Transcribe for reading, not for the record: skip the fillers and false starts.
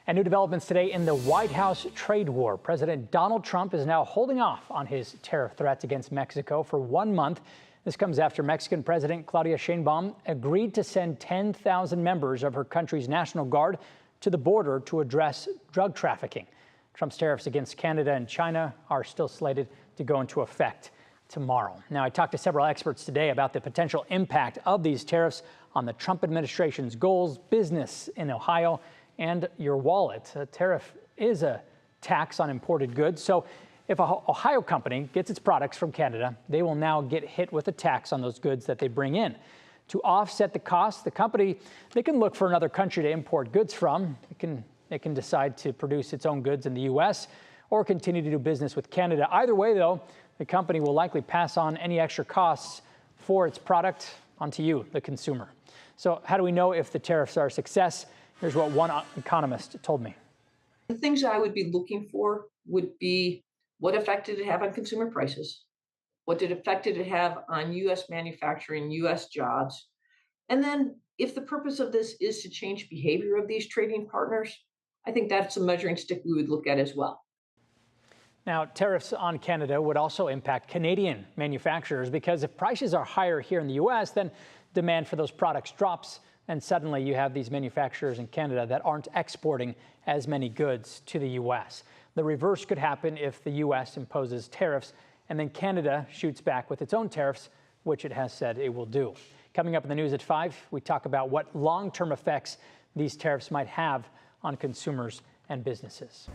And new developments today in the White House trade war. President Donald Trump is now holding off on his tariff threats against Mexico for 1 month. This comes after Mexican President Claudia Sheinbaum agreed to send 10,000 members of her country's National Guard to the border to address drug trafficking. Trump's tariffs against Canada and China are still slated to go into effect tomorrow. Now, I talked to several experts today about the potential impact of these tariffs on the Trump administration's goals, business in Ohio, and your wallet. A tariff is a tax on imported goods. So if an Ohio company gets its products from Canada, they will now get hit with a tax on those goods that they bring in. To offset the cost, the company, they can look for another country to import goods from. It can decide to produce its own goods in the U.S. or continue to do business with Canada. Either way, though, the company will likely pass on any extra costs for its product onto you, the consumer. So how do we know if the tariffs are a success? Here's what one economist told me. The things I would be looking for would be what effect did it have on consumer prices? What effect did it have on U.S. manufacturing, U.S. jobs? And then if the purpose of this is to change behavior of these trading partners, I think that's a measuring stick we would look at as well. Now, tariffs on Canada would also impact Canadian manufacturers because if prices are higher here in the U.S., then demand for those products drops. And suddenly you have these manufacturers in Canada that aren't exporting as many goods to the U.S. The reverse could happen if the U.S. imposes tariffs and then Canada shoots back with its own tariffs, which it has said it will do. Coming up in the news at 5, we talk about what long-term effects these tariffs might have on consumers and businesses.